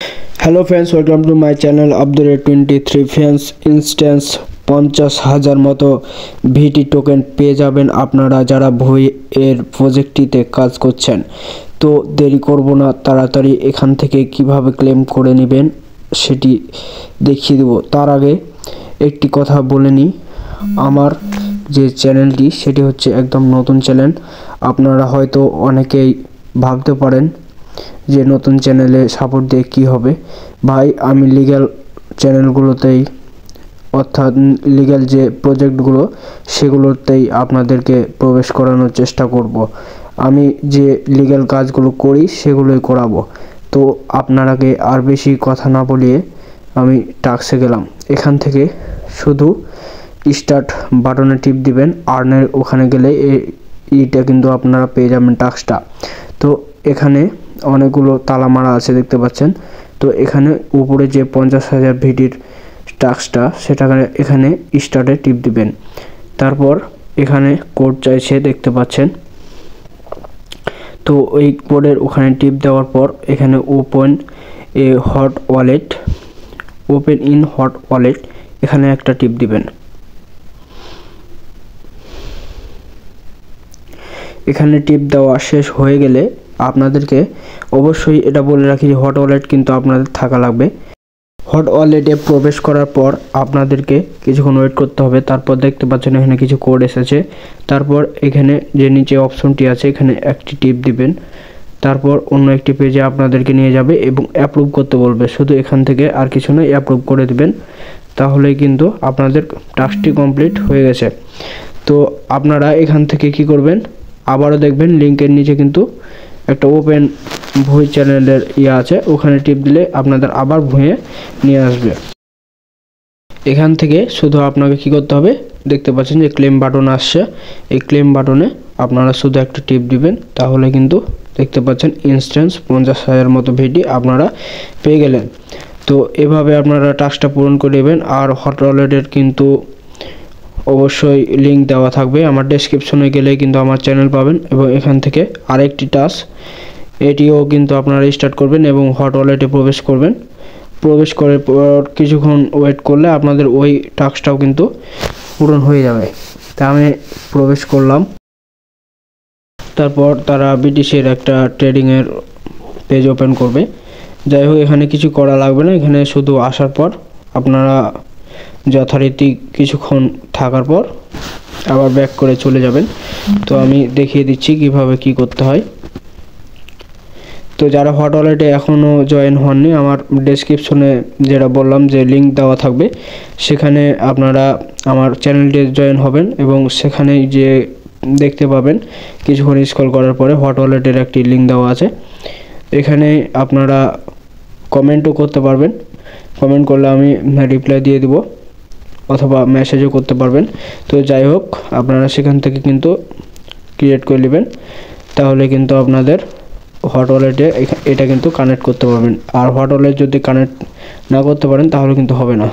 Hello friends, welcome to my channel update 23 friends. Instance 50,000 মতো ভিটি token পেয়ে যাবেন আপনারা যারা ভুইয়ের প্রজেক্টটিতে কাজ করছেন। তো দেরি করব না, তাড়াতাড়ি এখান থেকে কিভাবে ক্লেম করে নেবেন সেটি দেখিয়ে দেব। তার আগে একটি কথা বলে নিই, আমার যে চ্যানেলটি সেটি হচ্ছে একদম নতুন চ্যানেল। আপনারা হয়তো অনেকেই ভাবতে পারেন যে নতুন চ্যানেলে সাপোর্ট দিয়ে কী হবে। ভাই, আমি লিগ্যাল চ্যানেলগুলোতেই অর্থাৎ লিগ্যাল যে প্রজেক্টগুলো সেগুলোতেই আপনাদেরকে প্রবেশ করানোর চেষ্টা করব। আমি যে লিগ্যাল কাজগুলো করি সেগুলোই করাবো। তো আপনারাকে আর বেশি কথা না বলিয়ে আমি টাস্কে গেলাম। এখান থেকে শুধু স্টার্ট বাটনে টিপ দিবেন, আর্নের ওখানে গেলে এইটা কিন্তু আপনারা পেয়ে যাবেন টাস্কটা। তো এখানে অনেকগুলো তালা মারা আছে দেখতে পাচ্ছেন। তো এখানে উপরে যে 50,000 ভিটির টাস্কটা সেটা এখানে স্টার্টে টিপ দিবেন। তারপর এখানে কোড চাইছে দেখতে পাচ্ছেন। তো এই কোডের ওখানে টিপ দেওয়ার পর এখানে ওপেন ইন হট ওয়ালেট এখানে একটা টিপ দিবেন। এখানে টিপ দেওয়া শেষ হয়ে গেলে আপনাদেরকে অবশ্যই এটা বলে রাখি যে হট ওয়ালেট কিন্তু আপনাদের থাকা লাগবে। হট ওয়ালেটে প্রবেশ করার পর আপনাদেরকে কিছুক্ষণ ওয়েট করতে হবে। তারপর দেখতে পাচ্ছেন এখানে কিছু কোড এসেছে। তারপর এখানে যে নিচে অপশনটি আছে এখানে একটি টিপ দিবেন। তারপর অন্য একটি পেজে আপনাদেরকে নিয়ে যাবে এবং অ্যাপ্রুভ করতে বলবে। শুধু এখান থেকে আর কিছু নয়, অ্যাপ্রুভ করে দিবেন, তাহলেই কিন্তু আপনাদের টাস্কটি কমপ্লিট হয়ে গেছে। তো আপনারা এখান থেকে কি করবেন, আবারও দেখবেন লিঙ্কের নিচে কিন্তু একটা ওপেন ভুই চ্যানেলের আছে, ওখানে টিপ দিলে আপনাদের আবার ভুঁয়ে নিয়ে আসবে। এখান থেকে শুধু আপনাকে কি করতে হবে, দেখতে পাচ্ছেন যে ক্লেম বাটন আসছে, এই ক্লেম বাটনে আপনারা শুধু একটা টিপ দিবেন, তাহলে কিন্তু দেখতে পাচ্ছেন ইনস্ট্যান্স 50,000 মতো ভিটি আপনারা পেয়ে গেলেন। তো এভাবে আপনারা টাস্কটা পূরণ করে নেবেন। আর হট ওয়ালেটের কিন্তু অবশ্যই লিঙ্ক দেওয়া থাকবে, আমার ডেসক্রিপশনে গেলে কিন্তু আমার চ্যানেল পাবেন। এবং এখান থেকে আরেকটি টাস্ক, এটিও কিন্তু আপনারা স্টার্ট করবেন এবং হট ওয়ালেটে প্রবেশ করবেন। প্রবেশ করার পর কিছুক্ষণ ওয়েট করলে আপনাদের ওই টাস্কটাও কিন্তু পূরণ হয়ে যাবে। তা আমি প্রবেশ করলাম। তারপর তারা বিটিসির একটা ট্রেডিংয়ের পেজ ওপেন করবে। যাই হোক, এখানে কিছু করা লাগবে না, এখানে শুধু আসার পর আপনারা যথারীতি কিছুক্ষণ থাকার পর আবার ব্যাক করে চলে যাবেন। তো আমি দেখিয়ে দিচ্ছি কিভাবে কি করতে হয়। তো যারা হট ওয়ালেটে এখনও জয়েন হননি, আমার ডেসক্রিপশনে যেটা বললাম যে লিঙ্ক দেওয়া থাকবে, সেখানে আপনারা আমার চ্যানেলটি জয়েন হবেন এবং সেখানে যে দেখতে পাবেন কিছুক্ষণ স্ক্রল করার পরে হট ওয়ালেটের একটি লিঙ্ক দেওয়া আছে। এখানে আপনারা কমেন্টও করতে পারবেন, কমেন্ট করলে আমি রিপ্লাই দিয়ে দিব, অথবা মেসেজও করতে পারবেন। তো যাই হোক, আপনারা সেখান থেকে কিন্তু ক্রিয়েট করে নেবেন, তাহলে কিন্তু আপনাদের হট ওয়ালেটে এটা কিন্তু কানেক্ট করতে পারবেন। আর হট ওয়ালেট যদি কানেক্ট না করতে পারেন তাহলে কিন্তু হবে না।